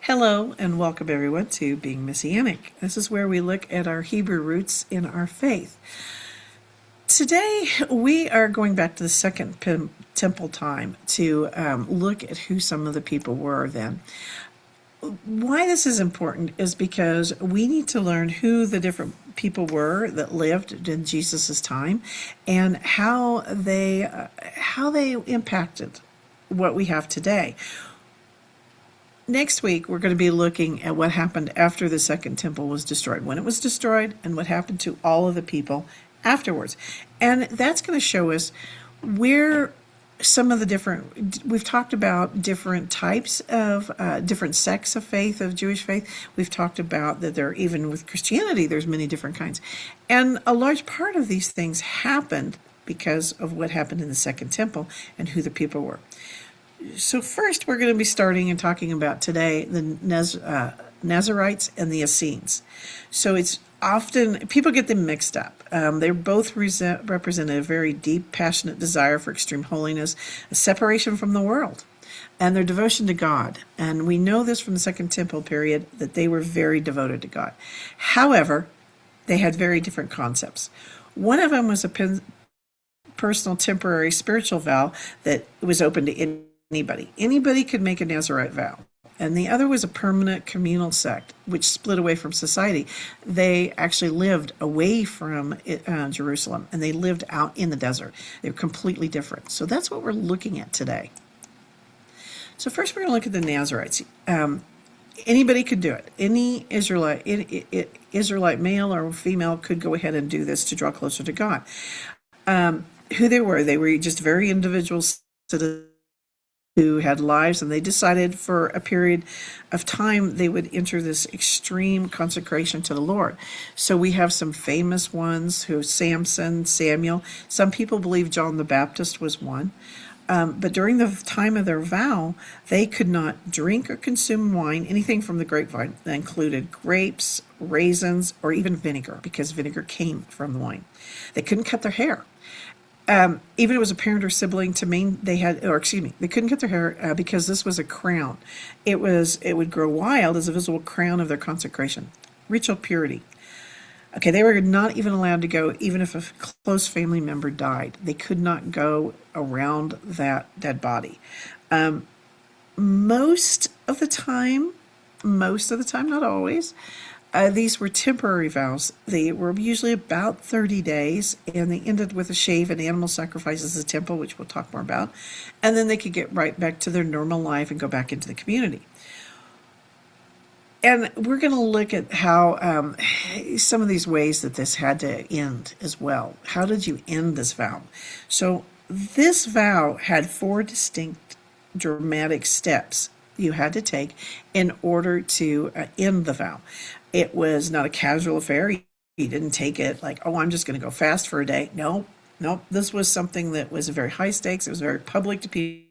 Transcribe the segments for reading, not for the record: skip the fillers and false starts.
Hello and welcome everyone to Being Messianic. This is where we look at our Hebrew roots in our faith. Today we are going back to the second temple time to look at who some of the people were then. Why this is important is because we need to learn who the different people were that lived in Jesus's time and how they impacted what we have today. Next week, we're going to be looking at what happened after the second temple was destroyed, when it was destroyed, and what happened to all of the people afterwards. And that's going to show us where some of the different, we've talked about different types of, different sects of faith, of Jewish faith. We've talked about that there, even with Christianity, there's many different kinds. And a large part of these things happened because of what happened in the second temple and who the people were. So first, we're going to be starting and talking about today the Nazarites and the Essenes. So it's often, people get them mixed up. They both represent a very deep, passionate desire for extreme holiness, a separation from the world, and their devotion to God. And we know this from the Second Temple period, that they were very devoted to God. However, they had very different concepts. One of them was a personal, temporary spiritual vow that was open to anybody could make a Nazirite vow. And the other was a permanent communal sect, which split away from society. They actually lived away from Jerusalem, and they lived out in the desert. They were completely different. So that's what we're looking at today. So first we're going to look at the Nazirites. Anybody could do it. Any Israelite male or female could go ahead and do this to draw closer to God. Who they were just very individual citizens who had lives, and they decided for a period of time they would enter this extreme consecration to the Lord. So we have some famous ones who Samson, Samuel. Some people believe John the Baptist was one. But during the time of their vow, they could not drink or consume wine, anything from the grapevine. That included grapes, raisins, or even vinegar, because vinegar came from the wine. They couldn't cut their hair. Even if it was a parent or sibling they couldn't cut their hair because this was a crown. It would grow wild as a visible crown of their consecration. Ritual purity. Okay, they were not even allowed to go, even if a close family member died. They could not go around that dead body. Most of the time, not always, these were temporary vows. They were usually about 30 days, and they ended with a shave and animal sacrifices at the temple, which we'll talk more about. And then they could get right back to their normal life and go back into the community. And we're going to look at how some of these ways that this had to end as well. How did you end this vow? So this vow had 4 distinct dramatic steps you had to take in order to end the vow. It was not a casual affair. You didn't take it like, oh, I'm just going to go fast for a day. No. This was something that was very high stakes. It was very public to people,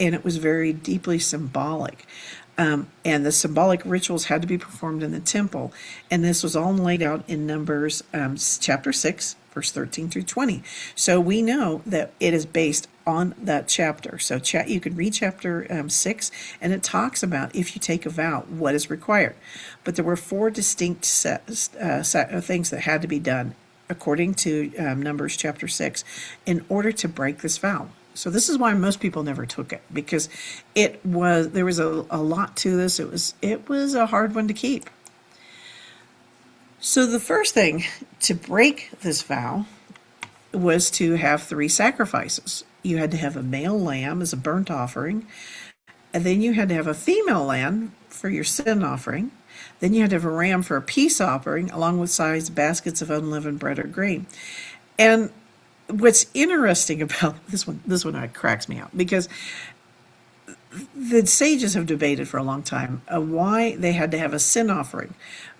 and it was very deeply symbolic. And the symbolic rituals had to be performed in the temple. And this was all laid out in Numbers chapter 6, verse 13 through 20. So we know that it is based on that chapter. So you can read chapter 6, and it talks about if you take a vow, what is required. But there were 4 distinct things that had to be done, according to Numbers chapter 6, in order to break this vow. So this is why most people never took it, because there was a lot to this. It was a hard one to keep. So the first thing to break this vow was to have 3 sacrifices. You had to have a male lamb as a burnt offering, and then you had to have a female lamb for your sin offering. Then you had to have a ram for a peace offering, along with sized baskets of unleavened bread or grain. And what's interesting about this one cracks me out, because the sages have debated for a long time why they had to have a sin offering,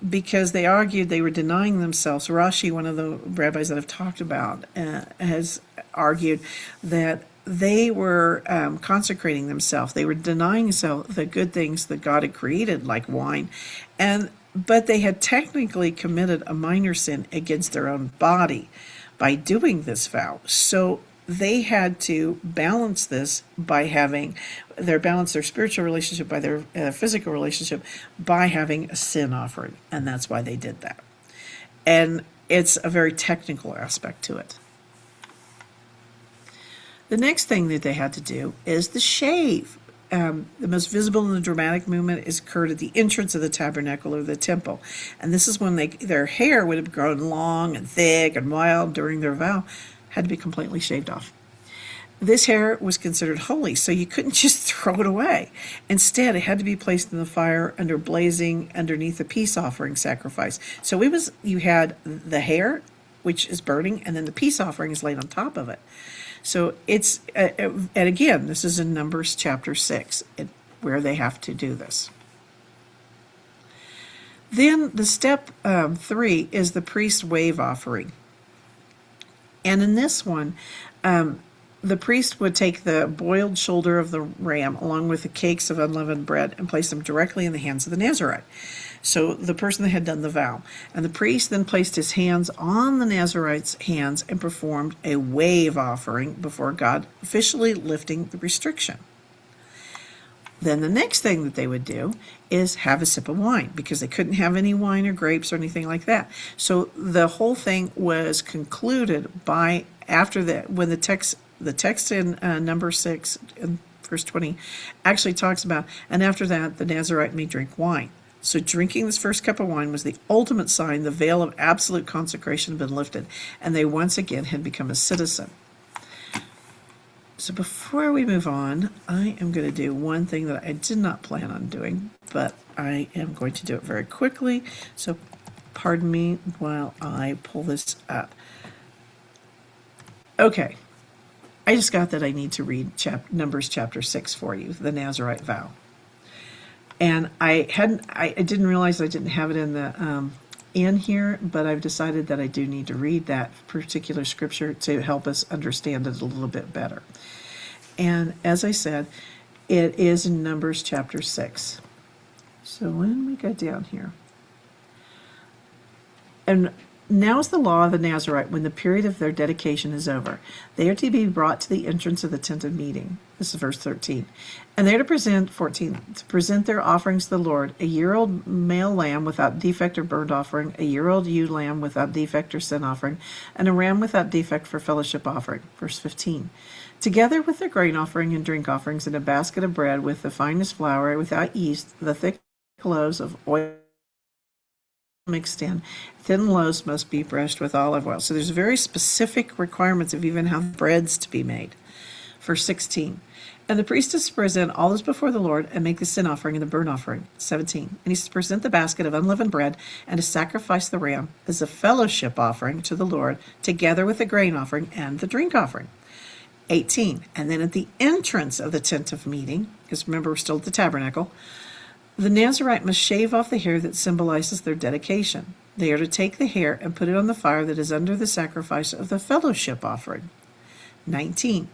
because they argued they were denying themselves. Rashi, one of the rabbis that I've talked about, has argued that they were consecrating themselves. They were denying themselves the good things that God had created, like wine, but they had technically committed a minor sin against their own body by doing this vow. So they had to balance this by having their spiritual relationship by their physical relationship by having a sin offering, and that's why they did that. And it's a very technical aspect to it. The next thing that they had to do is the shave. The most visible and the dramatic movement is occurred at the entrance of the tabernacle or the temple. And this is when their hair would have grown long and thick and wild during their vow, had to be completely shaved off. This hair was considered holy, so you couldn't just throw it away. Instead, it had to be placed in the fire blazing underneath a peace offering sacrifice. So you had the hair, which is burning, and then the peace offering is laid on top of it. So it's, and again, this is in Numbers chapter 6, where they have to do this. Then the step 3 is the priest wave offering. And in this one, the priest would take the boiled shoulder of the ram along with the cakes of unleavened bread and place them directly in the hands of the Nazarite. So the person that had done the vow. And the priest then placed his hands on the Nazarite's hands and performed a wave offering before God, officially lifting the restriction. Then the next thing that they would do is have a sip of wine, because they couldn't have any wine or grapes or anything like that. So the whole thing was concluded after that, when the text in number 6 in verse 20 actually talks about, and after that the Nazarite may drink wine. So drinking this first cup of wine was the ultimate sign the veil of absolute consecration had been lifted, and they once again had become a citizen. So before we move on, I am going to do one thing that I did not plan on doing, but I am going to do it very quickly. So pardon me while I pull this up. Okay. I just got that I need to read Numbers chapter 6 for you, the Nazarite vow. And I didn't realize I didn't have it in here, but I've decided that I do need to read that particular scripture to help us understand it a little bit better. And as I said, it is in Numbers chapter 6. So when we go down here, and now is the law of the Nazarite when the period of their dedication is over. They are to be brought to the entrance of the tent of meeting. This is verse 13. And they are to present their offerings to the Lord, a year-old male lamb without defect or burnt offering, a year-old ewe lamb without defect or sin offering, and a ram without defect for fellowship offering. Verse 15. Together with their grain offering and drink offerings, and a basket of bread with the finest flour without yeast, the thick loaves of oil mixed in. Thin loaves must be brushed with olive oil. So there's very specific requirements of even how breads to be made. Verse 16. And the priest is to present all this before the Lord and make the sin offering and the burnt offering. 17. And he's to present the basket of unleavened bread and to sacrifice the ram as a fellowship offering to the Lord, together with the grain offering and the drink offering. 18. And then at the entrance of the tent of meeting, because remember we're still at the tabernacle, the Nazarite must shave off the hair that symbolizes their dedication. They are to take the hair and put it on the fire that is under the sacrifice of the fellowship offering. 19.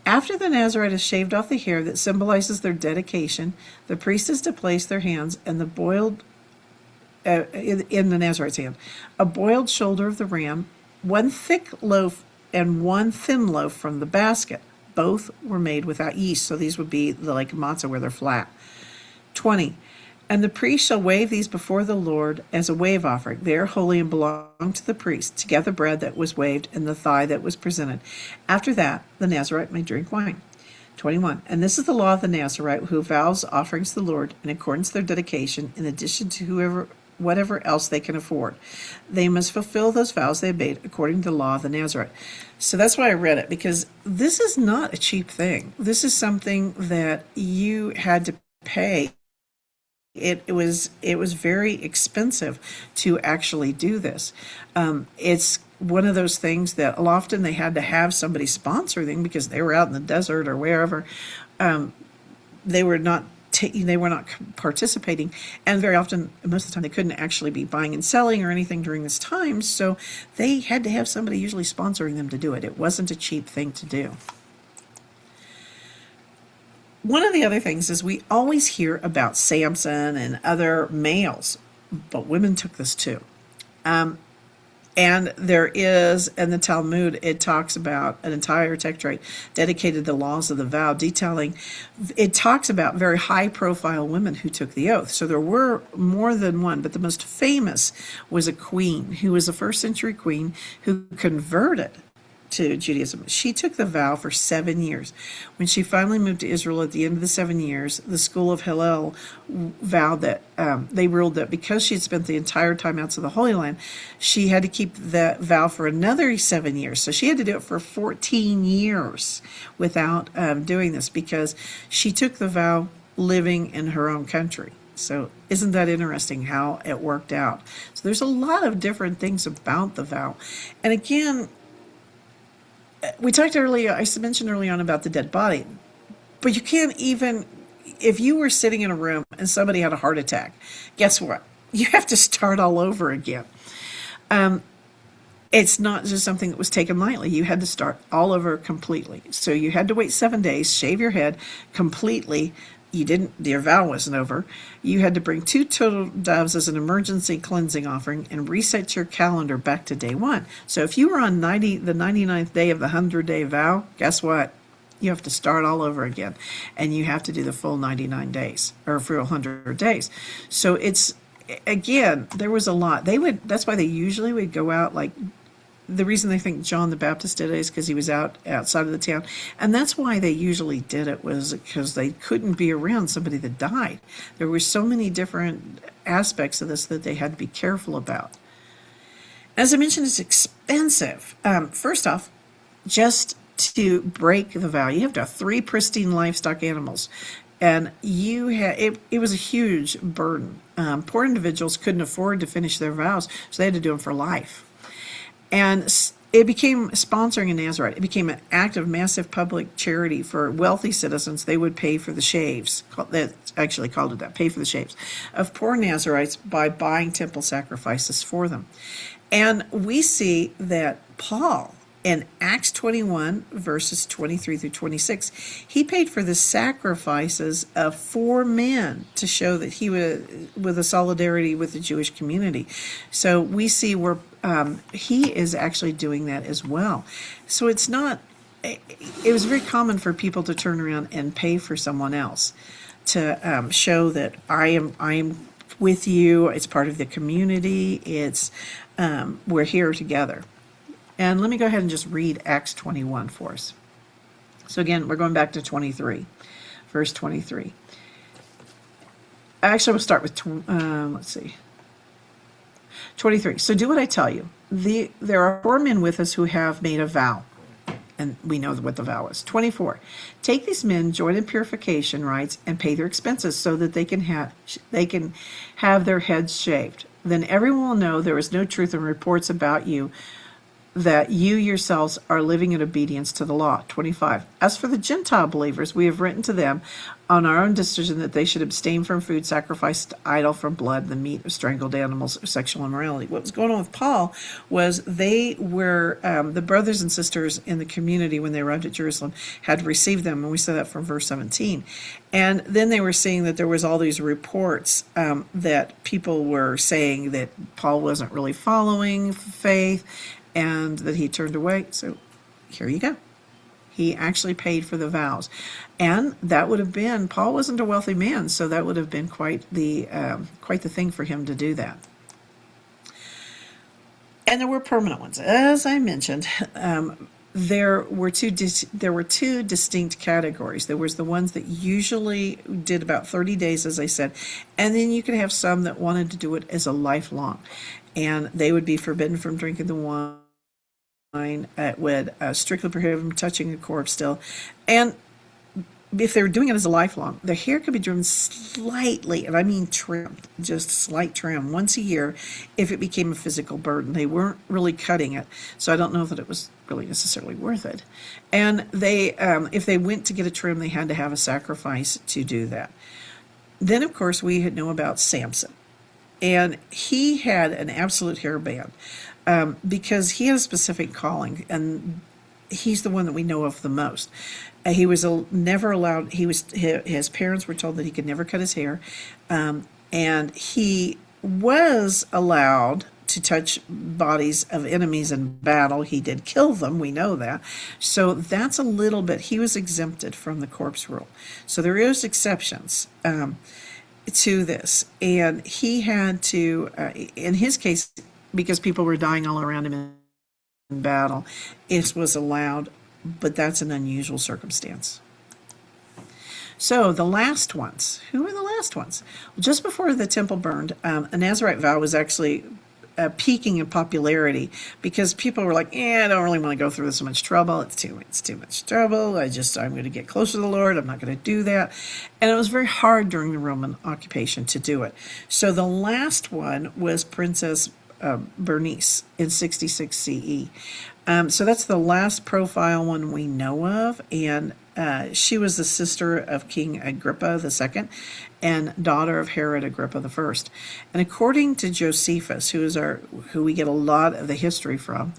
After the Nazarite has shaved off the hair that symbolizes their dedication, the priest is to place their hands in the Nazarite's hand, a boiled shoulder of the ram, one thick loaf and one thin loaf from the basket. Both were made without yeast, so these would be like matzah where they're flat. 20. And the priest shall wave these before the Lord as a wave offering. They are holy and belong to the priest, together bread that was waved and the thigh that was presented. After that, the Nazarite may drink wine. 21. And this is the law of the Nazarite who vows offerings to the Lord in accordance to their dedication, in addition to whatever else they can afford. They must fulfill those vows they made according to the law of the Nazarite. So that's why I read it, because this is not a cheap thing. This is something that you had to pay. It was very expensive to actually do this. It's one of those things that often they had to have somebody sponsor them because they were out in the desert or wherever. They were not participating, and very often, most of the time, they couldn't actually be buying and selling or anything during this time. So they had to have somebody usually sponsoring them to do it. It wasn't a cheap thing to do. One of the other things is we always hear about Samson and other males, but women took this too. And there is, in the Talmud, it talks about an entire tetrate dedicated to the laws of the vow, detailing, it talks about very high profile women who took the oath. So there were more than one, but the most famous was a queen who was a first century queen who converted to Judaism. She took the vow for 7 years. When she finally moved to Israel at the end of the 7 years, the school of Hillel vowed that they ruled that because she had spent the entire time outside the Holy Land, she had to keep that vow for another 7 years. So she had to do it for 14 years without doing this, because she took the vow living in her own country. So isn't that interesting how it worked out? So there's a lot of different things about the vow. And again, we talked earlier, I mentioned early on about the dead body, but you can't even, if you were sitting in a room and somebody had a heart attack, guess what? You have to start all over again. It's not just something that was taken lightly. You had to start all over completely. So you had to wait 7 days, shave your head completely. Your vow wasn't over. You had to bring 2 turtle doves as an emergency cleansing offering and reset your calendar back to day 1. So if you were on the 99th day of the 100-day vow, guess what? You have to start all over again. And you have to do the full 99 days, or full 100 days. So it's, again, there was a lot. That's why they usually would go out, like, the reason they think John the Baptist did it is because he was outside of the town. And that's why they usually did it, was because they couldn't be around somebody that died. There were so many different aspects of this that they had to be careful about. As I mentioned, it's expensive. First off, just to break the vow, you have to have 3 pristine livestock animals. And it was a huge burden. Poor individuals couldn't afford to finish their vows, so they had to do them for life. And it became sponsoring a Nazarite. It became an act of massive public charity for wealthy citizens. They would pay for the shaves. That actually called it that, pay for the shaves of poor Nazarites by buying temple sacrifices for them. And we see that Paul, in Acts 21, verses 23 through 26, he paid for the sacrifices of 4 men to show that he was with a solidarity with the Jewish community. So we see where he is actually doing that as well. So it's not, it was very common for people to turn around and pay for someone else to show that I am with you. It's part of the community. It's we're here together. And let me go ahead and just read Acts 21 for us. So again, we're going back to 23, verse 23. Actually, we'll start with, let's see, 23. So do what I tell you. There are 4 men with us who have made a vow. And we know what the vow is. 24. Take these men, join in purification rites, and pay their expenses so that they can have their heads shaved. Then everyone will know there is no truth in reports about you, that you yourselves are living in obedience to the law. 25. As for the Gentile believers, we have written to them on our own decision that they should abstain from food sacrificed to idol, from blood, the meat of strangled animals, or sexual immorality. What was going on with Paul was they were, the brothers and sisters in the community when they arrived at Jerusalem had received them, and we saw that from verse 17. And then they were seeing that there was all these reports that people were saying that Paul wasn't really following faith, and that he turned away. So here you go. He actually paid for the vows. And that would have been, Paul wasn't a wealthy man, so that would have been quite the thing for him to do that. And there were permanent ones. As I mentioned, there were two distinct categories. There was the ones that usually did about 30 days, as I said, and then you could have some that wanted to do it as a lifelong. And they would be forbidden from drinking the wine. It would strictly prohibit them touching a corpse still. And if they were doing it as a lifelong, the hair could be trimmed slightly, and I mean trimmed, just slight trim, once a year if it became a physical burden. They weren't really cutting it, so I don't know that it was really necessarily worth it. And they, if they went to get a trim, they had to have a sacrifice to do that. Then, of course, we know about Samson. And he had an absolute hairband because he had a specific calling, and he's the one that we know of the most. He was never allowed. His parents were told that he could never cut his hair, and he was allowed to touch bodies of enemies in battle. He did kill them, we know that. So that's a little bit, he was exempted from the corpse rule. So there is exceptions to this. And he had to, in his case, because people were dying all around him in battle, it was allowed, but that's an unusual circumstance. So the last ones, who were the last ones? Well, just before the temple burned, a Nazarite vow was actually peaking in popularity because people were like, I don't really want to go through so much trouble. It's too much trouble. I'm going to get closer to the Lord. I'm not going to do that. And it was very hard during the Roman occupation to do it. So the last one was Princess Bernice in 66 CE. So that's the last profile one we know of, and she was the sister of King Agrippa II and daughter of Herod Agrippa I. And according to Josephus, who we get a lot of the history from,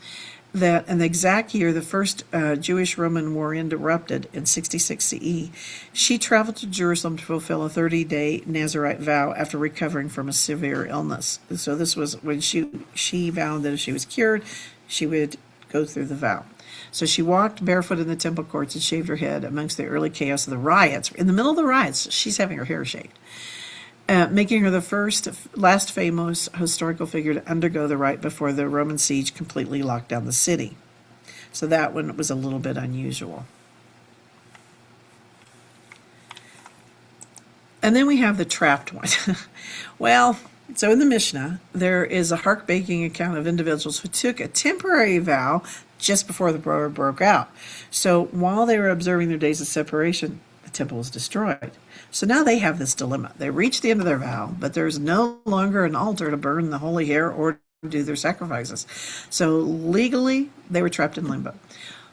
that in the exact year the first Jewish-Roman war erupted in 66 CE, she traveled to Jerusalem to fulfill a 30-day Nazarite vow after recovering from a severe illness. So this was when she vowed that if she was cured, she would go through the vow. So she walked barefoot in the temple courts and shaved her head amongst the early chaos of the riots. In the middle of the riots, she's having her hair shaved, making her the last famous historical figure to undergo the rite before the Roman siege completely locked down the city. So that one was a little bit unusual. And then we have the trapped one. Well, so in the Mishnah, there is a heartbreaking account of individuals who took a temporary vow just before the war broke out. So while they were observing their days of separation, the temple was destroyed. So now they have this dilemma. They reached the end of their vow, but there's no longer an altar to burn the holy hair or do their sacrifices. So legally, they were trapped in limbo.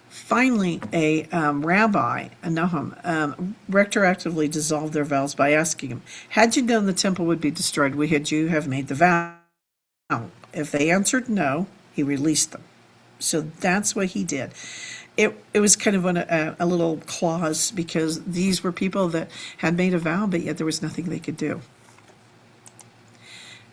Finally, a rabbi, a Nahum, retroactively dissolved their vows by asking him, had you known the temple would be destroyed, would you have made the vow? If they answered no, he released them. So that's what he did. It was kind of a little clause because these were people that had made a vow, but yet there was nothing they could do.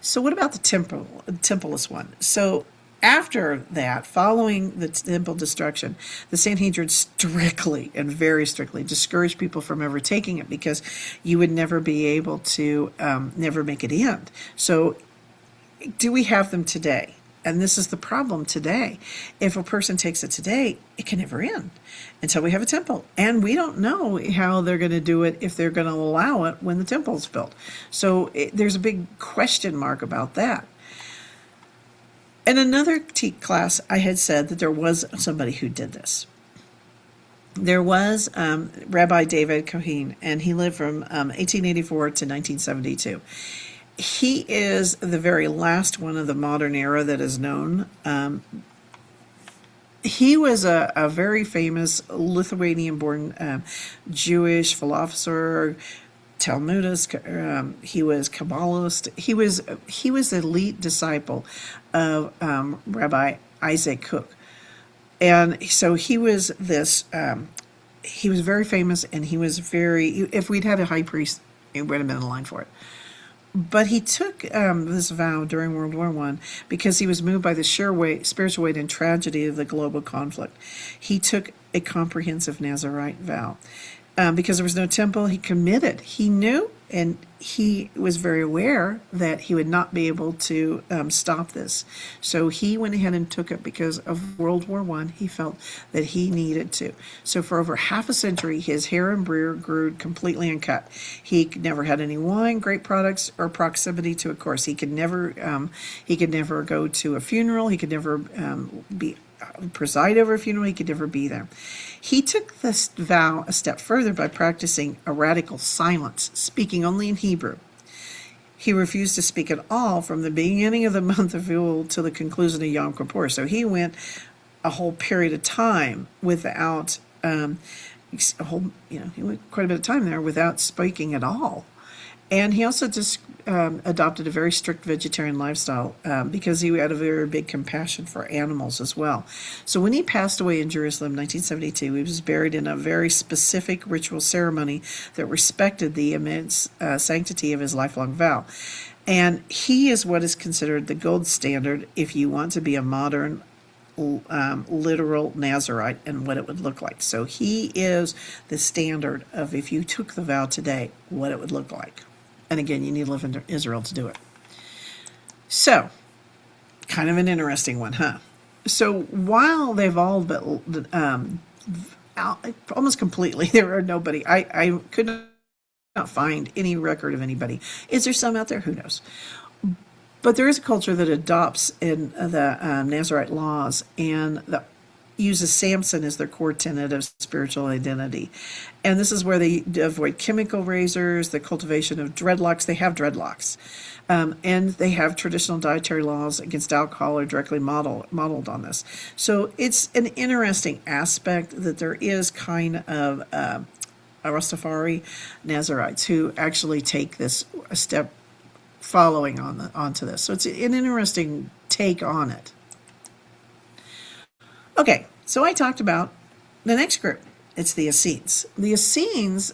So what about the templeless one? So after that, following the temple destruction, the Sanhedrin strictly and very strictly discouraged people from ever taking it because you would never be able to never make it end. So do we have them today? And this is the problem today. If a person takes it today, it can never end until we have a temple. And we don't know how they're going to do it if they're going to allow it when the temple is built. So there's a big question mark about that. In another class, I had said that there was somebody who did this. There was Rabbi David Cohen, and he lived from 1884 to 1972. He is the very last one of the modern era that is known. He was a very famous Lithuanian-born Jewish philosopher, Talmudist. He was Kabbalist. He was the elite disciple of Rabbi Isaac Kook, and so he was this. He was very famous, and he was very. If we'd had a high priest, it would have been in line for it. But he took this vow during World War I because he was moved by the sheer spiritual weight and tragedy of the global conflict. He took a comprehensive Nazarite vow. Because there was no temple, he committed. He knew, and he was very aware that he would not be able to stop this. So he went ahead and took it because of World War I. He felt that he needed to. So for over half a century, his hair and beard grew completely uncut. He never had any wine, grape products, or proximity to a corpse. He could never go to a funeral. He could never preside over a funeral. He could never be there. He took this vow a step further by practicing a radical silence, speaking only in Hebrew. He refused to speak at all from the beginning of the month of Elul to the conclusion of Yom Kippur. So he went a whole period of time without he went quite a bit of time there without speaking at all. And he also just adopted a very strict vegetarian lifestyle because he had a very big compassion for animals as well. So when he passed away in Jerusalem in 1972, he was buried in a very specific ritual ceremony that respected the immense sanctity of his lifelong vow. And he is what is considered the gold standard if you want to be a modern literal Nazarite and what it would look like. So he is the standard of if you took the vow today, what it would look like. And again, you need to live in Israel to do it. So, kind of an interesting one, huh? So while they've all been almost completely, there are nobody. I could not find any record of anybody. Is there some out there? Who knows? But there is a culture that adopts in the Nazarite laws and uses Samson as their core tenet of spiritual identity. And this is where they avoid chemical razors, the cultivation of dreadlocks. They have dreadlocks. And they have traditional dietary laws against alcohol are directly modeled on this. So it's an interesting aspect that there is kind of a Rastafari Nazarites who actually take this a step following onto this. So it's an interesting take on it. Okay, so I talked about the next group. It's the Essenes. The Essenes,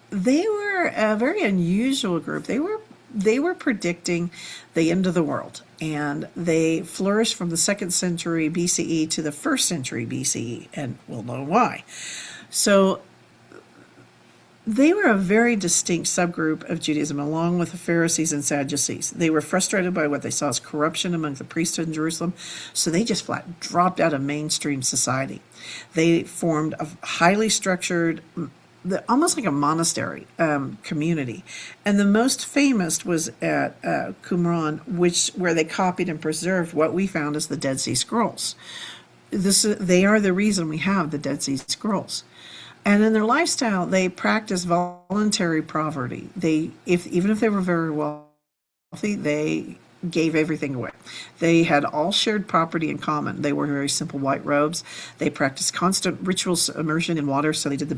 they were a very unusual group. They were predicting the end of the world, and they flourished from the 2nd century BCE to the 1st century BCE, and we'll know why. So they were a very distinct subgroup of Judaism, along with the Pharisees and Sadducees. They were frustrated by what they saw as corruption among the priesthood in Jerusalem, so they just flat dropped out of mainstream society. They formed a highly structured, almost like a monastery community. And the most famous was at Qumran, where they copied and preserved what we found as the Dead Sea Scrolls. They are the reason we have the Dead Sea Scrolls. And in their lifestyle, they practiced voluntary poverty. Even if they were very wealthy, they gave everything away. They had all shared property in common. They wore very simple white robes. They practiced constant ritual immersion in water. So they did the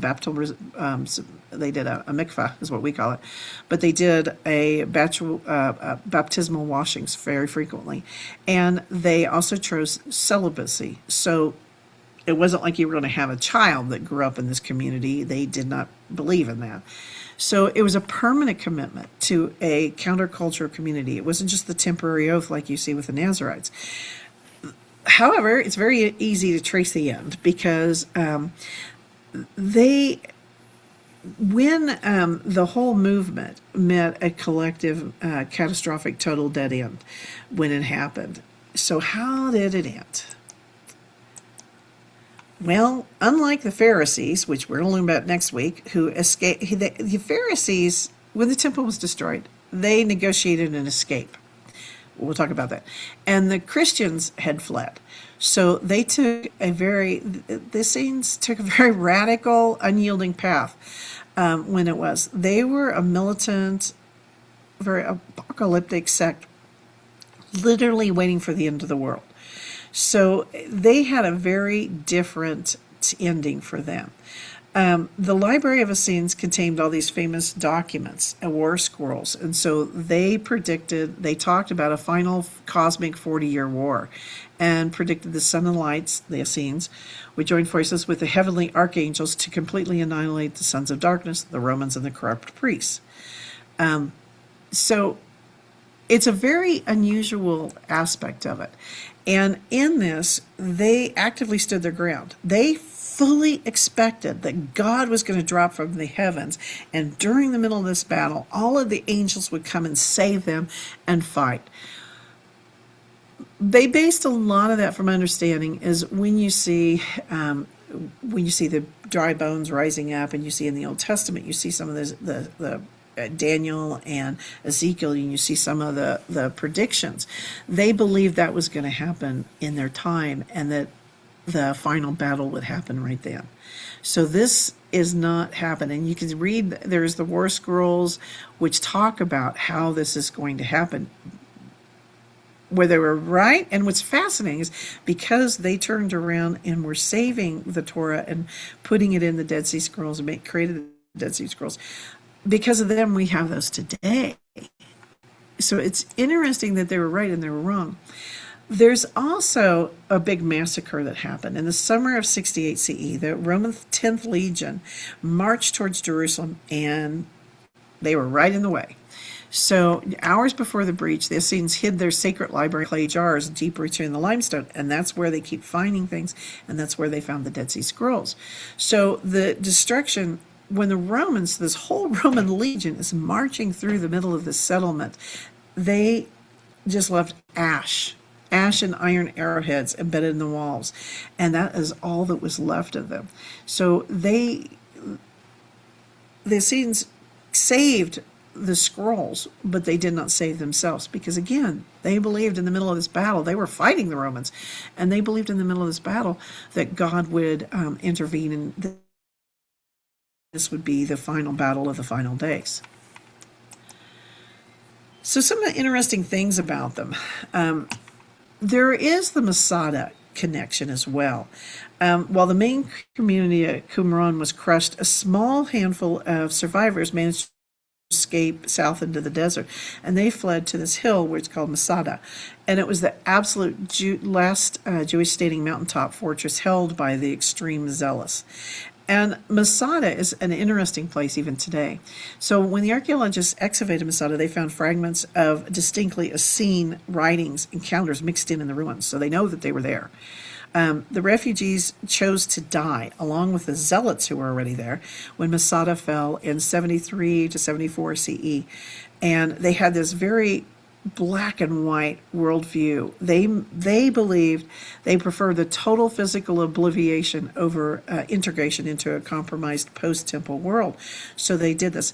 they did a mikvah, is what we call it. But they did baptismal washings very frequently. And they also chose celibacy. So it wasn't like you were going to have a child that grew up in this community. They did not believe in that. So it was a permanent commitment to a counterculture community. It wasn't just the temporary oath like you see with the Nazarites. However, it's very easy to trace the end because when the whole movement met a collective, catastrophic, total dead end when it happened. So how did it end? Well, unlike the Pharisees, which we're going to learn about next week, who escaped, the Pharisees, when the temple was destroyed, they negotiated an escape. We'll talk about that. And the Christians had fled. So they took the Essenes took a very radical, unyielding path they were a militant, very apocalyptic sect, literally waiting for the end of the world. So they had a very different ending for them. The Library of Essenes contained all these famous documents and war scrolls. And so they talked about a final cosmic 40-year war and predicted the sun and lights, the Essenes, would join forces with the heavenly archangels to completely annihilate the sons of darkness, the Romans, and the corrupt priests. So it's a very unusual aspect of it. And in this, they actively stood their ground. They fully expected that God was going to drop from the heavens, and during the middle of this battle, all of the angels would come and save them and fight. They based a lot of that from understanding is when you see the dry bones rising up, and you see in the Old Testament, you see some of the Daniel and Ezekiel, and you see some of the predictions. They believed that was going to happen in their time, and that the final battle would happen right then. So this is not happening. You can read, there's the war scrolls which talk about how this is going to happen, where they were right. And what's fascinating is because they turned around and were saving the Torah and putting it in the Dead Sea Scrolls and created the Dead Sea Scrolls, because of them, we have those today. So it's interesting that they were right and they were wrong. There's also a big massacre that happened. In the summer of 68 CE, the Roman 10th Legion marched towards Jerusalem, and they were right in the way. So hours before the breach, the Essenes hid their sacred library in clay jars deep rooted in the limestone, and that's where they keep finding things, and that's where they found the Dead Sea Scrolls. So the destruction, when the Romans, this whole Roman legion is marching through the middle of the settlement, they just left ash and iron arrowheads embedded in the walls, and that is all that was left of them. So the Essenes saved the scrolls, but they did not save themselves, because again, they believed in the middle of this battle, they were fighting the Romans, and they believed in the middle of this battle that God would intervene, and this would be the final battle of the final days. So some of the interesting things about them. There is the Masada connection as well. While the main community at Qumran was crushed, a small handful of survivors managed to escape south into the desert, and they fled to this hill where it's called Masada, and it was the absolute last Jewish standing mountaintop fortress held by the extreme zealous. And Masada is an interesting place even today. So when the archaeologists excavated Masada, they found fragments of distinctly Essene writings and calendars mixed in the ruins, so they know that they were there. The refugees chose to die, along with the zealots who were already there, when Masada fell in 73 to 74 CE. And they had this very black and white worldview. They believed they preferred the total physical obliviation over integration into a compromised post-temple world. So they did this.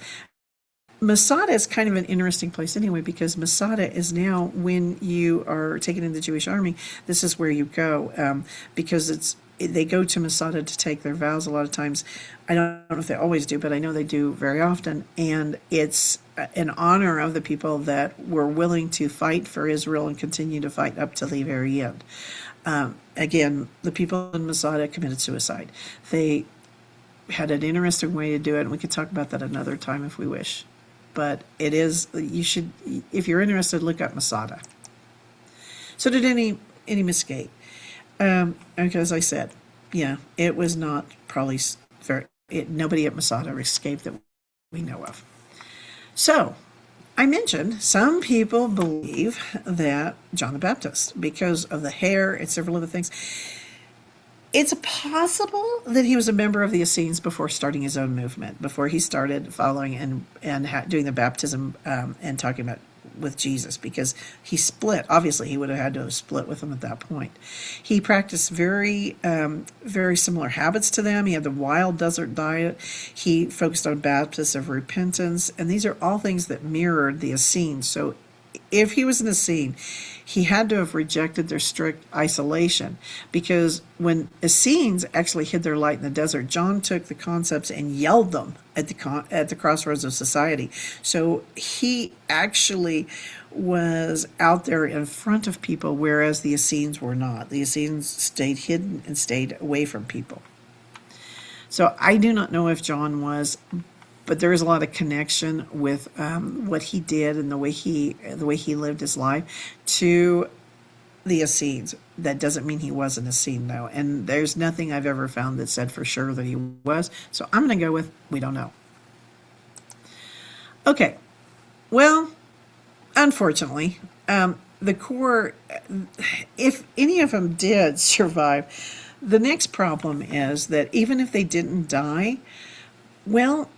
Masada is kind of an interesting place anyway, because Masada is now, when you are taken in the Jewish army, this is where you go, because they go to Masada to take their vows a lot of times. I don't know if they always do, but I know they do very often, and it's in honor of the people that were willing to fight for Israel and continue to fight up to the very end. Again, the people in Masada committed suicide. They had an interesting way to do it, and we could talk about that another time if we wish. But it is, you should, if you're interested, look up Masada. So did any escape? As I said, yeah, it was not probably nobody at Masada escaped that we know of. So I mentioned some people believe that John the Baptist, because of the hair and several other things, it's possible that he was a member of the Essenes before starting his own movement, before he started following and doing the baptism and talking about with Jesus, because he split. Obviously, he would have had to have split with them at that point. He practiced very similar habits to them. He had the wild desert diet. He focused on baptism of repentance, and these are all things that mirrored the Essenes. So if he was an Essene, he had to have rejected their strict isolation, because when Essenes actually hid their light in the desert, John took the concepts and yelled them at the crossroads of society. So he actually was out there in front of people, whereas the Essenes were not. The Essenes stayed hidden and stayed away from people. So I do not know if John was, but there is a lot of connection with what he did and the way he lived his life to the Essenes. That doesn't mean he was an Essene, though, and there's nothing I've ever found that said for sure that he was. So I'm going to go with we don't know. Okay, well, unfortunately, the core, if any of them did survive, the next problem is that even if they didn't die, well,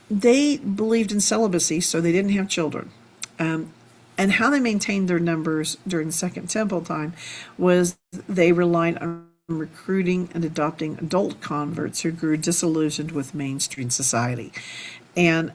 they believed in celibacy, so they didn't have children. And how they maintained their numbers during the Second Temple time was they relied on recruiting and adopting adult converts who grew disillusioned with mainstream society. And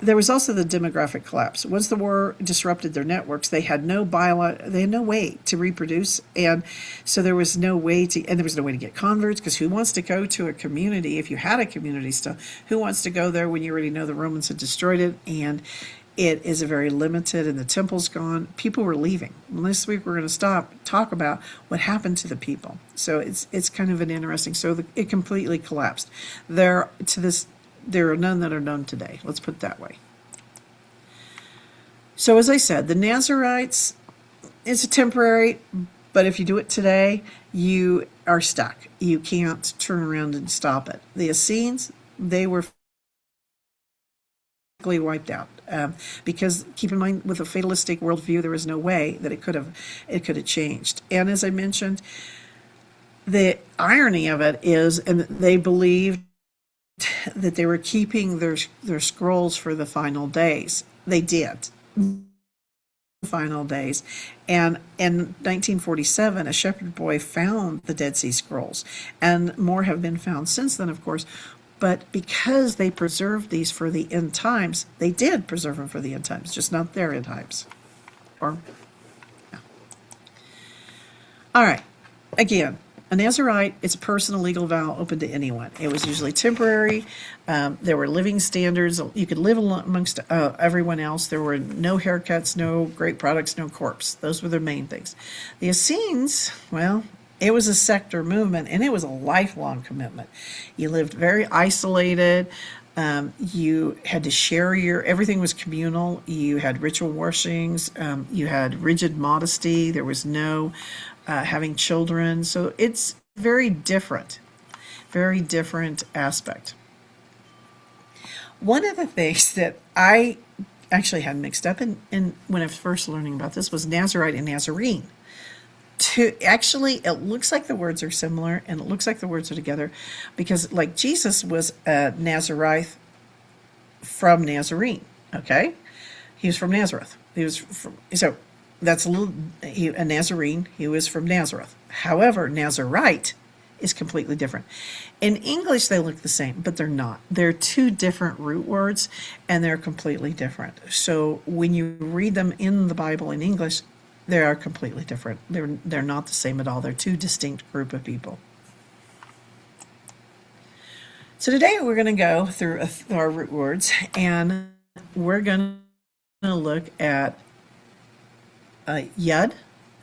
there was also the demographic collapse. Once the war disrupted their networks, they had no way to reproduce, and so there was no way to get converts, because who wants to go to a community, if you had a community still, who wants to go there when you already know the Romans had destroyed it, and it is a very limited, and the temple's gone. People were leaving. This week we're going to talk about what happened to the people. So it's kind of an interesting. So it completely collapsed. There are none that are known today. Let's put it that way. So as I said, the Nazarites is a temporary, but if you do it today, you are stuck. You can't turn around and stop it. The Essenes, they were wiped out, because keep in mind, with a fatalistic worldview, there was no way that it could have changed. And as I mentioned, the irony of it is, and they believed that they were keeping their scrolls for the final days. They did. Final days. And in 1947, a shepherd boy found the Dead Sea Scrolls, and more have been found since then, of course. But because they preserved these for the end times, they did preserve them for the end times, just not their end times. Or, yeah. All right. Again, a Nazirite is a personal legal vow open to anyone. It was usually temporary. There were living standards. You could live amongst everyone else. There were no haircuts, no great products, no corpse. Those were the main things. The Essenes, well, it was a sector movement, and it was a lifelong commitment. You lived very isolated. You had to share everything was communal. You had ritual washings. You had rigid modesty. There was no having children. So it's very different aspect. One of the things that I actually had mixed up in when I was first learning about this was Nazarite and Nazarene. Actually, it looks like the words are similar, and it looks like the words are together, because like Jesus was a Nazarite from Nazarene. Okay, he was from Nazareth. So that's a Nazarene. He was from Nazareth. However, Nazarite is completely different. In English, they look the same, but they're not. They're two different root words, and they're completely different. So when you read them in the Bible in English, they are completely different. They're not the same at all. They're two distinct group of people. So today we're going to go through our root words, and we're going to look at Yud,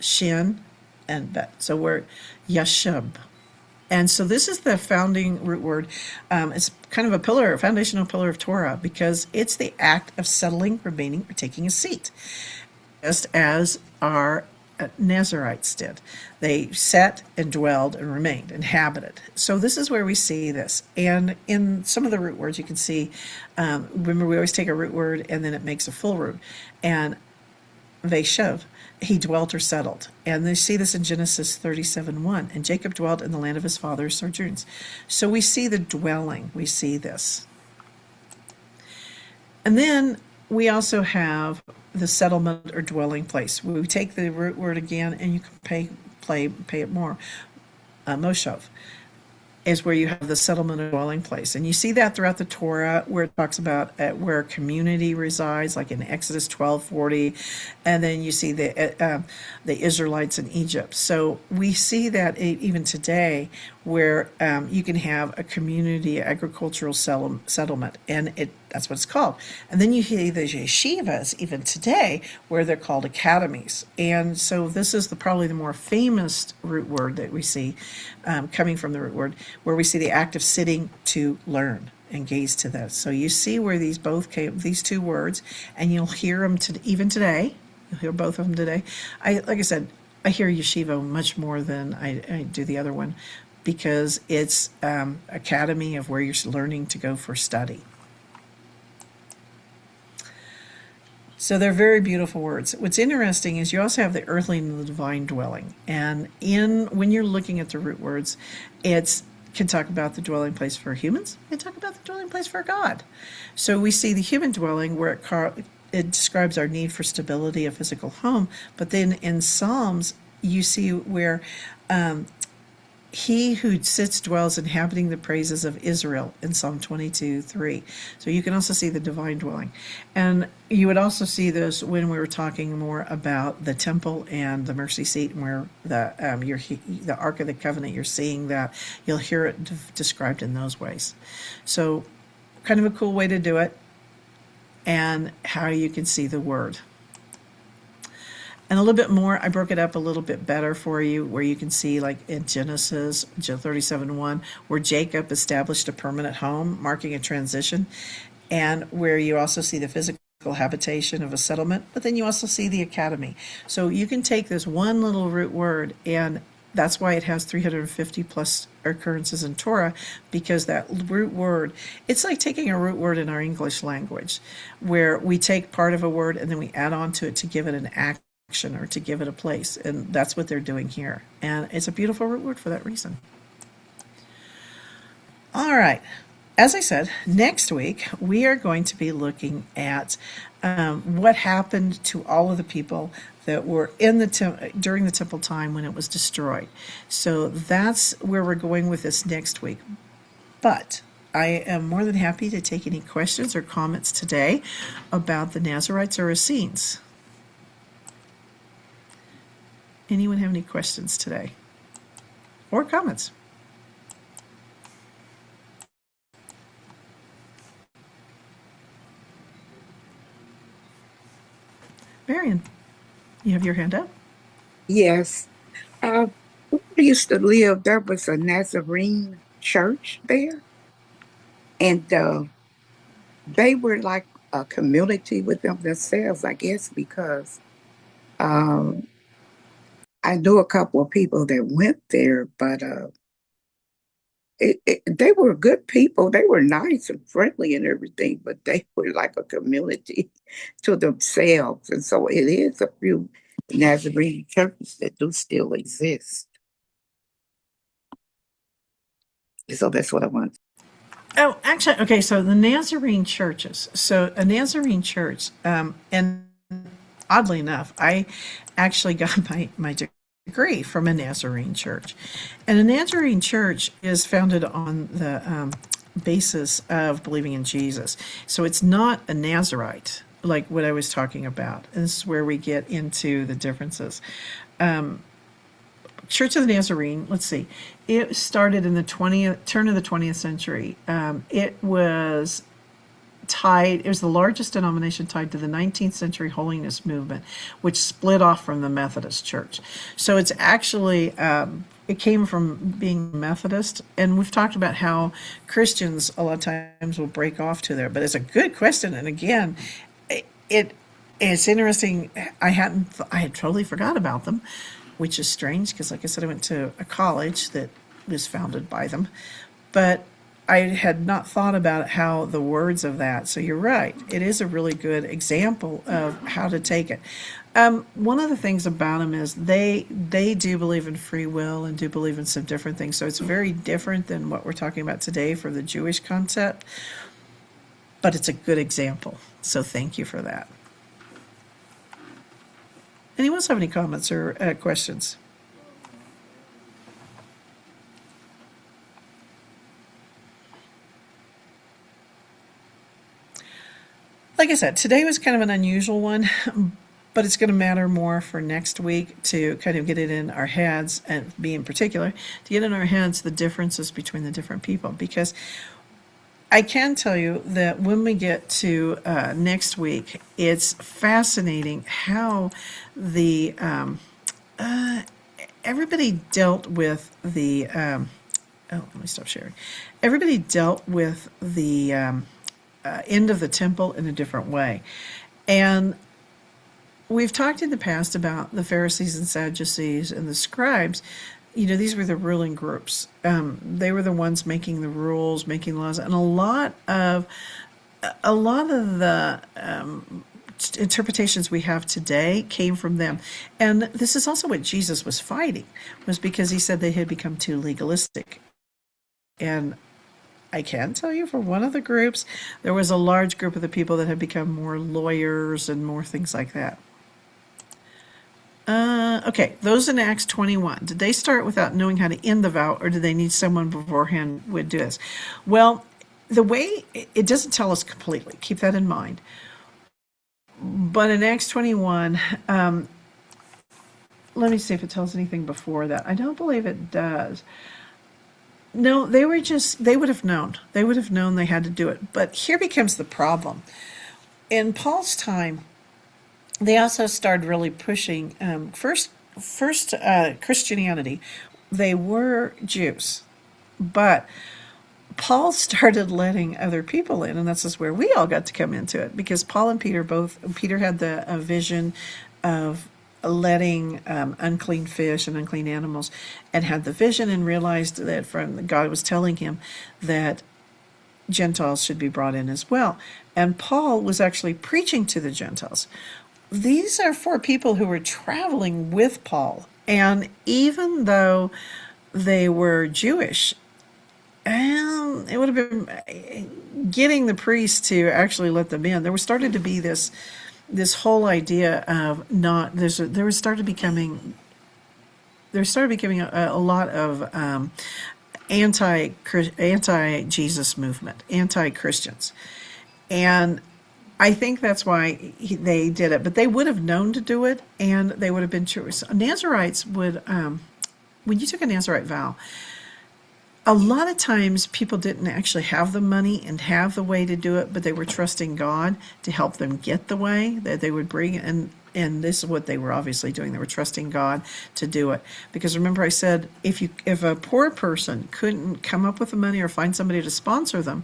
Shin, and Bet. So we're Yashub. And so this is the founding root word. It's kind of a foundational pillar of Torah, because it's the act of settling, remaining, or taking a seat, just as our Nazarites did. They sat and dwelled and remained, inhabited. So this is where we see this. And in some of the root words, you can see, remember, we always take a root word and then it makes a full root. And Veshev, he dwelt or settled. And they see this in Genesis 37:1. And Jacob dwelt in the land of his father's sojourns. So we see the dwelling. We see this. And then we also have the settlement or dwelling place. We take the root word again, and you can pay it more. Moshav is where you have the settlement or dwelling place. And you see that throughout the Torah, where it talks about where a community resides, like in Exodus 12:40, and then you see the Israelites in Egypt. So we see that even today, where you can have a community agricultural settlement, and that's what it's called. And then you see the yeshivas even today, where they're called academies. And so this is probably the more famous root word that we see coming from the root word, where we see the act of sitting to learn and gaze to this. So you see where these two words, and you'll hear them even today. You'll hear both of them today. Like I said, I hear yeshiva much more than I do the other one, because it's academy of where you're learning to go for study. So they're very beautiful words. What's interesting is you also have the earthly and the divine dwelling. And when you're looking at the root words, it can talk about the dwelling place for humans. It can talk about the dwelling place for God. So we see the human dwelling, where it describes our need for stability, a physical home. But then in Psalms, you see where he who sits dwells inhabiting the praises of Israel in Psalm 22:3. So you can also see the divine dwelling. And you would also see this when we were talking more about the temple and the mercy seat, and where the Ark of the Covenant, you're seeing that. You'll hear it described in those ways. So kind of a cool way to do it, and how you can see the word. And a little bit more, I broke it up a little bit better for you, where you can see, like in Genesis 37:1, where Jacob established a permanent home, marking a transition, and where you also see the physical habitation of a settlement, but then you also see the academy. So you can take this one little root word and That's why it has 350 plus occurrences in Torah, because that root word, it's like taking a root word in our English language, where we take part of a word and then we add on to it to give it an action or to give it a place. And that's what they're doing here. And it's a beautiful root word for that reason. All right. As I said, next week we are going to be looking at what happened to all of the people that were in the during the temple time when it was destroyed. So that's where we're going with this next week. But I am more than happy to take any questions or comments today about the Nazarites or Essenes. Anyone have any questions today or comments? Marion, you have your hand up? Yes. Uh, where I used to live, there was a Nazarene church there, and they were like a community with them themselves, I guess, because um, I knew a couple of people that went there, but they were good people. They were nice and friendly and everything, but they were like a community to themselves. And so it is a few Nazarene churches that do still exist. So that's what I want. Oh, actually, okay. So the Nazarene churches. So a Nazarene church, and oddly enough, I actually got my degree from a Nazarene church, and a Nazarene church is founded on the basis of believing in Jesus. So it's not a Nazarite like what I was talking about. And this is where we get into the differences. Church of the Nazarene, let's see, it started in the 20th turn of the 20th century. It was tied, it was the largest denomination tied to the 19th century Holiness movement, which split off from the Methodist Church. So it's actually, it came from being Methodist, and we've talked about how Christians a lot of times will break off to there. But it's a good question, and again, it it's interesting. I had totally forgot about them, which is strange because, like I said, I went to a college that was founded by them, but I had not thought about how the words of that. So you're right. It is a really good example of how to take it. One of the things about them is they do believe in free will and do believe in some different things. So it's very different than what we're talking about today for the Jewish concept, but it's a good example. So thank you for that. Anyone else have any comments or questions? Like I said, today was kind of an unusual one, but it's going to matter more for next week to kind of get it in our heads, and me in particular, to get in our heads the differences between the different people. Because I can tell you that when we get to next week, it's fascinating how the everybody dealt with the. Oh, let me stop sharing. Everybody dealt with the end of the temple in a different way, and we've talked in the past about the Pharisees and Sadducees and the scribes. You know, these were the ruling groups. They were the ones making the rules, making laws, and a lot of the interpretations we have today came from them. And this is also what Jesus was fighting, was because he said they had become too legalistic. And I can tell you, for one of the groups, there was a large group of the people that had become more lawyers and more things like that. Okay, those in Acts 21, did they start without knowing how to end the vow, or did they need someone beforehand would do this? Well, the way, it doesn't tell us completely. Keep that in mind. But in Acts 21, let me see if it tells anything before that. I don't believe it does. No, they would have known. They would have known they had to do it. But here becomes the problem. In Paul's time, they also started really pushing first Christianity. They were Jews, but Paul started letting other people in, and this is where we all got to come into it, because Paul and Peter both. Peter had the vision of letting unclean fish and unclean animals, and had the vision and realized that from God was telling him that Gentiles should be brought in as well. And Paul was actually preaching to the Gentiles. These are for people who were traveling with Paul. And even though they were Jewish, and it would have been getting the priests to actually let them in. There was started to be this whole idea of not there started becoming a lot of anti Jesus movement, anti Christians, and I think that's why they did it. But they would have known to do it, and they would have been true. Nazarites would, when you took a Nazarite vow, a lot of times people didn't actually have the money and have the way to do it, but they were trusting God to help them get the way that they would bring. And this is what they were obviously doing. They were trusting God to do it. Because remember I said, if a poor person couldn't come up with the money or find somebody to sponsor them,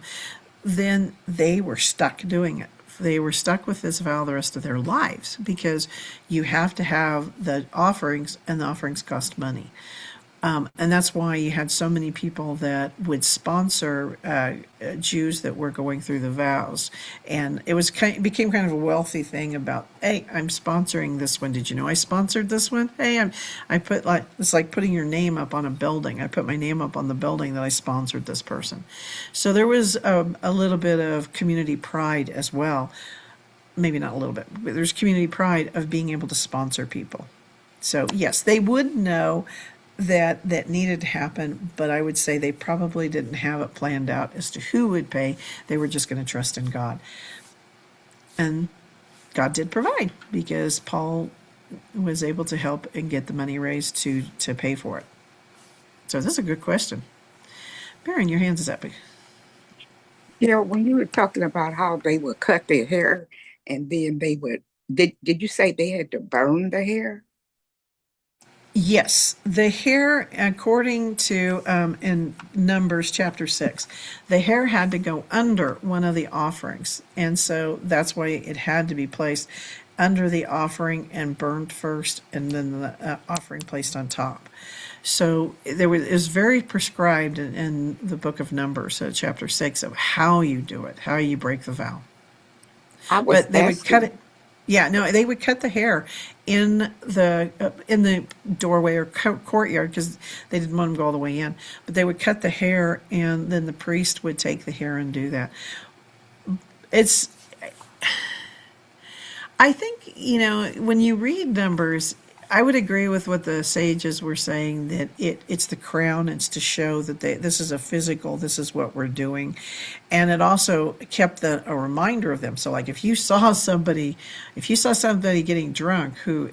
then they were stuck doing it. They were stuck with this vow the rest of their lives, because you have to have the offerings, and the offerings cost money. And that's why you had so many people that would sponsor Jews that were going through the vows. And it became kind of a wealthy thing about, hey, I'm sponsoring this one. Did you know I sponsored this one? Hey, it's like putting your name up on a building. I put my name up on the building that I sponsored this person. So there was a little bit of community pride as well. Maybe not a little bit, but there's community pride of being able to sponsor people. So yes, they would know that needed to happen, but I would say they probably didn't have it planned out as to who would pay. They were just going to trust in God. And God did provide, because Paul was able to help and get the money raised to pay for it. So this is a good question. Baron, your hands is up. Yeah, when you were talking about how they would cut their hair and then they would, did you say they had to burn the hair? Yes, the hair, according to in Numbers chapter 6, the hair had to go under one of the offerings. And so that's why it had to be placed under the offering and burned first, and then the offering placed on top. So it was very prescribed in the book of Numbers, chapter 6, of how you do it, how you break the vow. I was But they would cut asking. it. Yeah, no, they would cut the hair in the doorway or courtyard, because they didn't want them to go all the way in. But they would cut the hair, and then the priest would take the hair and do that. It's, I think, when you read Numbers, I would agree with what the sages were saying, that it's the crown. It's to show that this is a physical, this is what we're doing. And it also kept a reminder of them. So like if you saw somebody getting drunk who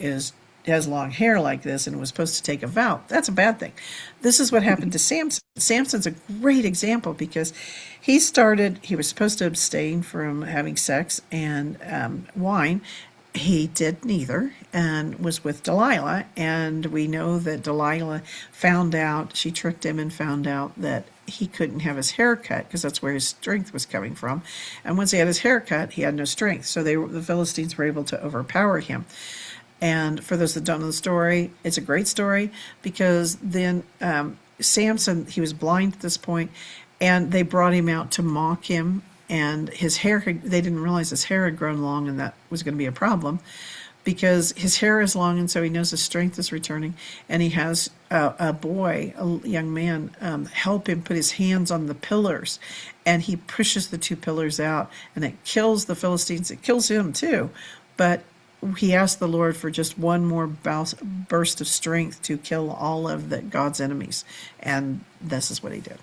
has long hair like this and was supposed to take a vow, that's a bad thing. This is what happened to Samson. Samson's a great example, because he was supposed to abstain from having sex and wine. He did neither, and was with Delilah, and we know that Delilah she tricked him and found out that he couldn't have his hair cut, because that's where his strength was coming from. And once he had his hair cut, he had no strength. So the Philistines were able to overpower him. And for those that don't know the story, it's a great story, because then Samson, he was blind at this point, and they brought him out to mock him. And they didn't realize his hair had grown long, and that was going to be a problem, because his hair is long, and so he knows his strength is returning. And he has a young man, help him put his hands on the pillars, and he pushes the two pillars out, and it kills the Philistines. It kills him too, but he asked the Lord for just one more burst of strength to kill all of God's enemies, and this is what he did.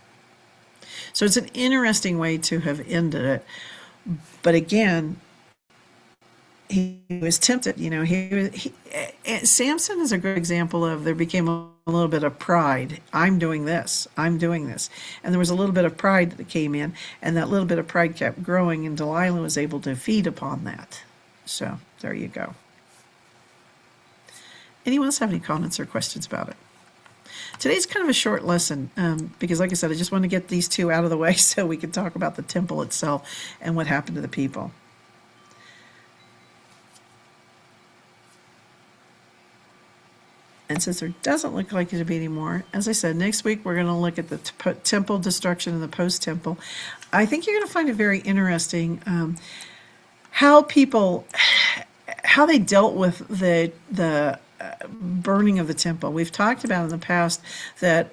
So it's an interesting way to have ended it. But again, he was tempted. Samson is a good example of, there became a little bit of pride. I'm doing this. And there was a little bit of pride that came in, and that little bit of pride kept growing, and Delilah was able to feed upon that. So there you go. Anyone else have any comments or questions about it? Today's kind of a short lesson, because like I said, I just want to get these two out of the way so we can talk about the temple itself and what happened to the people. And since there doesn't look like it to be anymore, as I said, next week we're going to look at the temple destruction and the post-temple. I think you're going to find it very interesting how people, how they dealt with the burning of the temple. We've talked about in the past that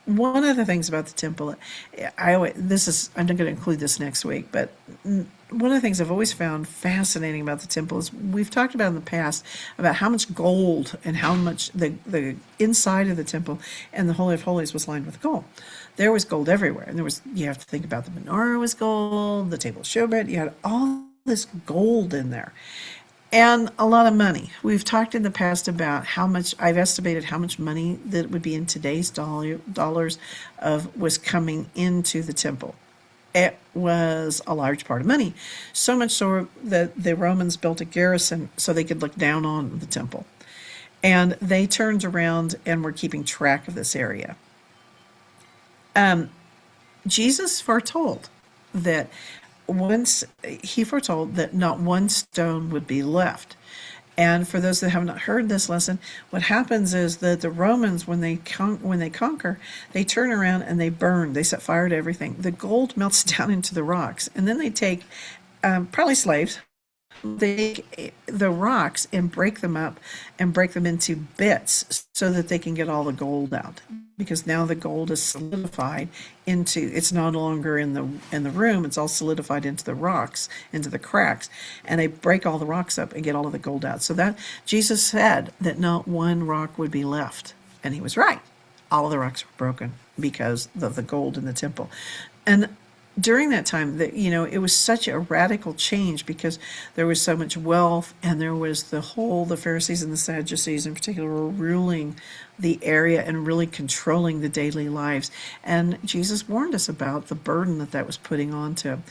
one of the things about the temple, I'm not going to include this next week, but one of the things I've always found fascinating about the temple is we've talked about in the past about how much gold and how much the inside of the temple and the Holy of Holies was lined with gold. There was gold everywhere, and you have to think about the menorah was gold, the table of showbread, you had all this gold in there. And a lot of money. We've talked in the past about how much, I've estimated how much money that would be in today's dollars was coming into the temple. It was a large part of money. So much so that the Romans built a garrison so they could look down on the temple. And they turned around and were keeping track of this area. Jesus foretold that not one stone would be left. And for those that have not heard this lesson, what happens is that the Romans, when they conquer, they turn around and they burn. They set fire to everything. The gold melts down into the rocks, and then they take, probably slaves, they take the rocks and break them up and break them into bits so that they can get all the gold out, because now the gold is solidified it's no longer in the room, it's all solidified into the rocks, into the cracks, and they break all the rocks up and get all of the gold out. So that Jesus said that not one rock would be left, and he was right. All of the rocks were broken because of the gold in the temple. And during that time, it was such a radical change because there was so much wealth, and there was the Pharisees and the Sadducees in particular were ruling the area and really controlling the daily lives. And Jesus warned us about the burden that was putting onto him.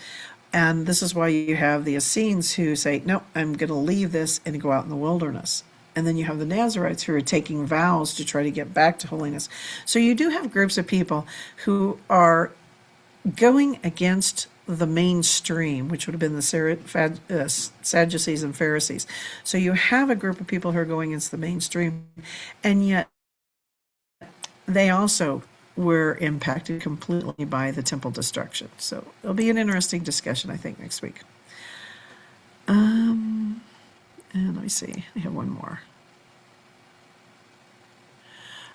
And this is why you have the Essenes who say, no, I'm going to leave this and go out in the wilderness. And then you have the Nazirites who are taking vows to try to get back to holiness. So you do have groups of people who are going against the mainstream, which would have been the Sadducees and Pharisees. So you have a group of people who are going against the mainstream, and yet they also were impacted completely by the temple destruction. So it'll be an interesting discussion, I think, next week. And let me see, I have one more.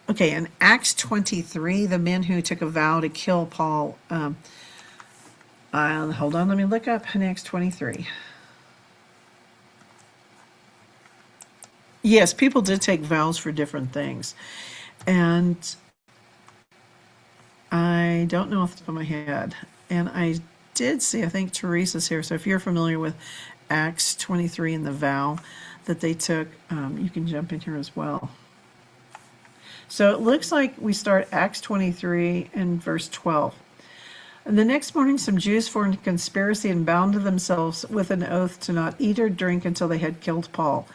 Okay, in Acts 23, the men who took a vow to kill Paul, hold on, let me look up in Acts 23. Yes, people did take vows for different things. And I don't know off the top of my head. And I did see, I think Teresa's here, so if you're familiar with Acts 23 and the vow that they took, you can jump in here as well. So it looks like we start Acts 23 and verse 12. And the next morning some Jews formed a conspiracy and bound themselves with an oath to not eat or drink until they had killed Paul.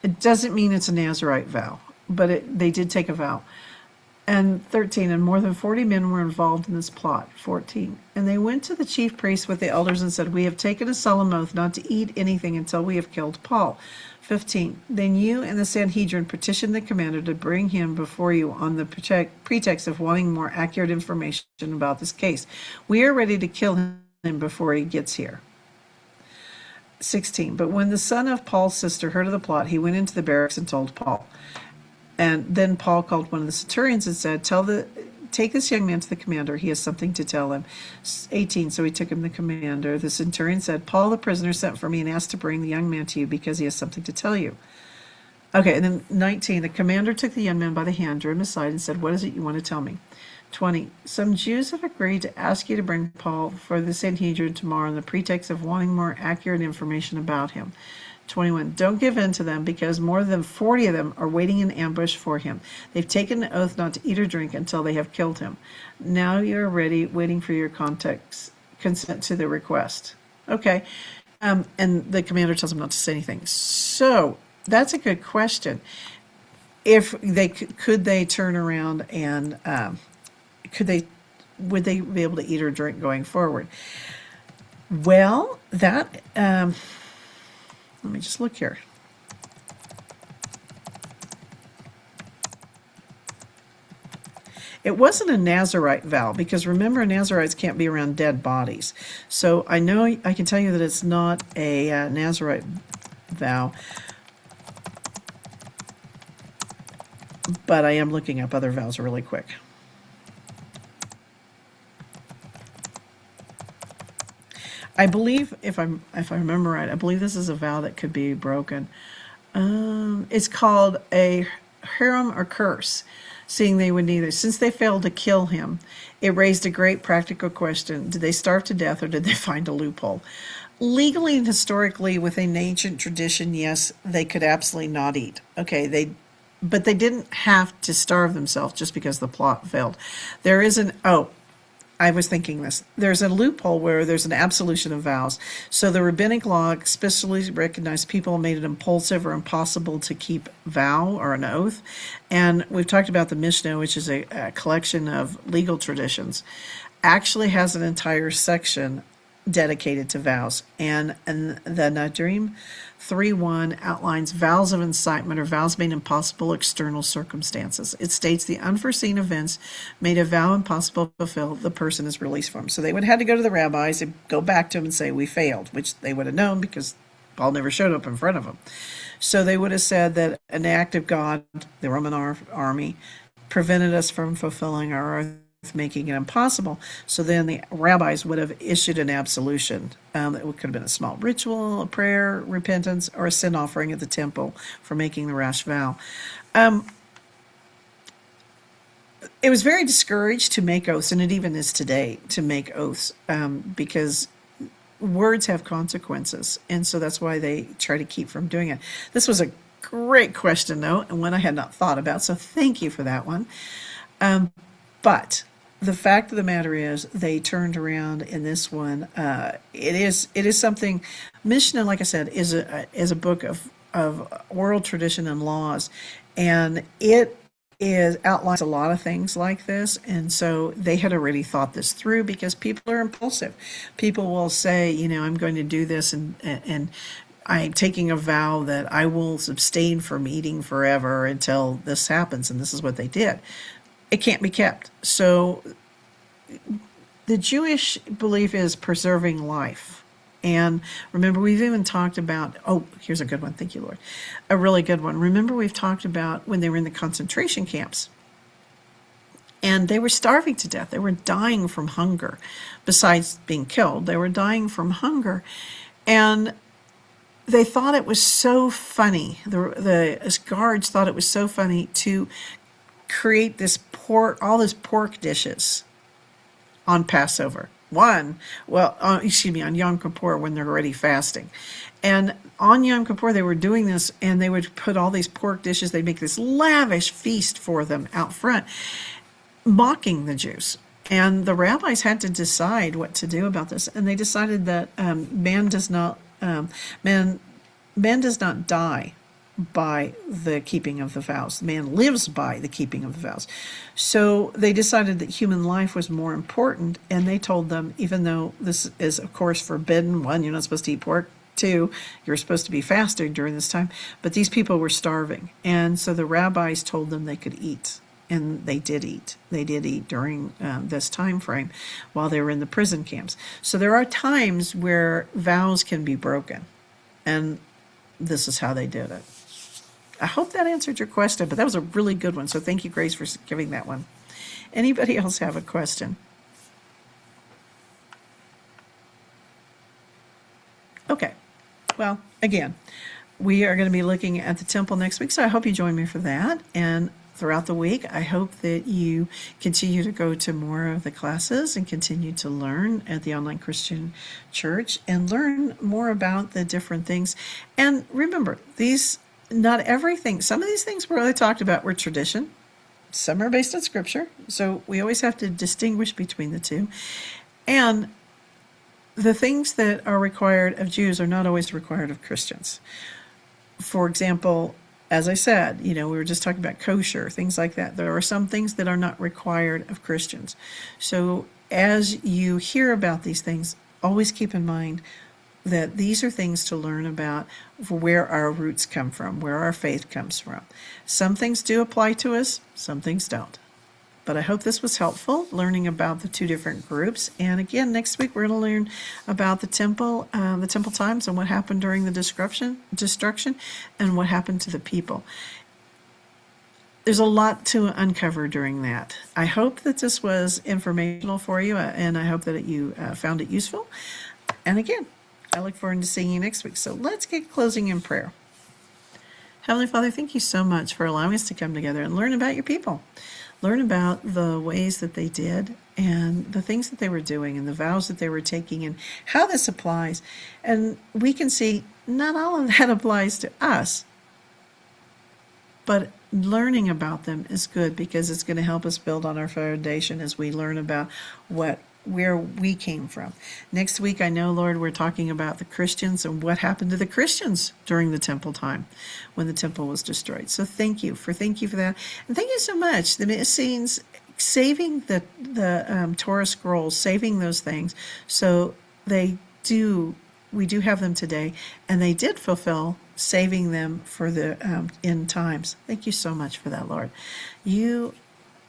It doesn't mean it's a Nazarite vow, but they did take a vow. And 13, and more than 40 men were involved in this plot. 14, and they went to the chief priests with the elders and said, we have taken a solemn oath not to eat anything until we have killed Paul. 15, then you and the Sanhedrin petitioned the commander to bring him before you on the pretext of wanting more accurate information about this case. We are ready to kill him before he gets here. 16, but when the son of Paul's sister heard of the plot, he went into the barracks and told Paul. And then Paul called one of the centurions and said, take this young man to the commander. He has something to tell him. 18, so he took him to the commander. The centurion said, Paul, the prisoner, sent for me and asked to bring the young man to you because he has something to tell you. Okay, and then 19, the commander took the young man by the hand, drew him aside, and said, what is it you want to tell me? 20, some Jews have agreed to ask you to bring Paul for the Sanhedrin tomorrow on the pretext of wanting more accurate information about him. 21, don't give in to them because more than 40 of them are waiting in ambush for him. They've taken an oath not to eat or drink until they have killed him. Now you're ready, waiting for your consent to the request. Okay. And the commander tells him not to say anything. So that's a good question. If they could they turn around and would they be able to eat or drink going forward? Well, that let me just look here. It wasn't a Nazarite vow because remember, Nazarites can't be around dead bodies. So I know I can tell you that it's not a Nazarite vow, but I am looking up other vows really quick. I believe, if I remember right, I believe this is a vow that could be broken. It's called a harem or curse, seeing they would neither. Since they failed to kill him, it raised a great practical question: did they starve to death, or did they find a loophole? Legally and historically, within ancient tradition, yes, they could absolutely not eat. Okay, but they didn't have to starve themselves just because the plot failed. There is an I was thinking this. There's a loophole where there's an absolution of vows. So the rabbinic law especially recognized people made it impulsive or impossible to keep vow or an oath. And we've talked about the Mishnah, which is a collection of legal traditions, actually has an entire section dedicated to vows. And the Nadrim 3:1 outlines vows of incitement or vows made impossible external circumstances. It states the unforeseen events made a vow impossible to fulfill, the person is released from. So they would have had to go to the rabbis and go back to them and say, we failed, which they would have known because Paul never showed up in front of them. So they would have said that an act of God, the Roman army, prevented us from fulfilling our oath, making it impossible. So then the rabbis would have issued an absolution. It could have been a small ritual, a prayer, repentance, or a sin offering at the temple for making the rash vow. It was very discouraged to make oaths, and it even is today, to make oaths, because words have consequences, and so that's why they try to keep from doing it. This was a great question, though, and one I had not thought about, so thank you for that one. But the fact of the matter is, they turned around in this one. It is something. Mishnah, like I said, is a book of oral tradition and laws, and it outlines a lot of things like this. And so they had already thought this through because people are impulsive. People will say, I'm going to do this, and I'm taking a vow that I will abstain from eating forever until this happens, and this is what they did. It can't be kept. So the Jewish belief is preserving life. And remember, we've even talked about, here's a good one. Thank you, Lord. A really good one. Remember, we've talked about when they were in the concentration camps. And they were starving to death. They were dying from hunger. Besides being killed, they were dying from hunger. And they thought it was so funny. The guards thought it was so funny to create all these pork dishes on Passover. On Yom Kippur, when they're already fasting. And on Yom Kippur, they were doing this, and they would put all these pork dishes, they'd make this lavish feast for them out front, mocking the Jews. And the rabbis had to decide what to do about this. And they decided that man does not die by the keeping of the vows. Man lives by the keeping of the vows. So they decided that human life was more important, and they told them, even though this is, of course, forbidden, one, you're not supposed to eat pork, two, you're supposed to be fasting during this time, but these people were starving. And so the rabbis told them they could eat, and they did eat. They did eat during this time frame while they were in the prison camps. So there are times where vows can be broken, and this is how they did it. I hope that answered your question, but that was a really good one. So thank you, Grace, for giving that one. Anybody else have a question? Okay. Well, again, we are going to be looking at the temple next week, so I hope you join me for that. And throughout the week, I hope that you continue to go to more of the classes and continue to learn at the Online Christian Church and learn more about the different things. And remember, not everything, some of these things we really talked about were tradition. Some are based on scripture. So we always have to distinguish between the two. And the things that are required of Jews are not always required of Christians. For example, as I said, we were just talking about kosher, things like that. There are some things that are not required of Christians. So as you hear about these things, always keep in mind that these are things to learn about where our roots come from, where our faith comes from. Some things do apply to us, some things don't. But I hope this was helpful, learning about the two different groups. And again, next week we're going to learn about the temple times and what happened during the destruction, and what happened to the people. There's a lot to uncover during that. I hope that this was informational for you, and I hope that you found it useful. And again, I look forward to seeing you next week. So let's get closing in prayer. Heavenly Father, thank you so much for allowing us to come together and learn about your people. Learn about the ways that they did and the things that they were doing and the vows that they were taking and how this applies. And we can see not all of that applies to us, but learning about them is good because it's going to help us build on our foundation as we learn about where we came from. Next week, I know, Lord, we're talking about the Christians and what happened to the Christians during the temple time when the temple was destroyed. So thank you for that. And thank you so much. The Essenes saving the Torah scrolls, saving those things. So we do have them today, and they did fulfill saving them for the end times. Thank you so much for that, Lord. You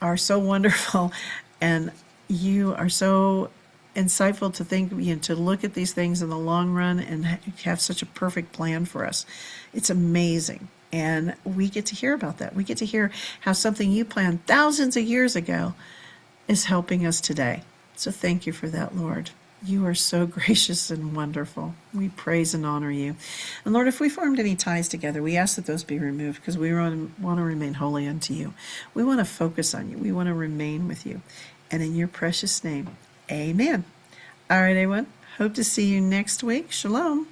are so wonderful, and you are so insightful to think, to look at these things in the long run and have such a perfect plan for us. It's amazing. And we get to hear about that. We get to hear how something you planned thousands of years ago is helping us today. So thank you for that, Lord. You are so gracious and wonderful. We praise and honor you. And Lord, if we formed any ties together, we ask that those be removed because we want to remain holy unto you. We want to focus on you. We want to remain with you. And in your precious name, amen. All right, everyone. Hope to see you next week. Shalom.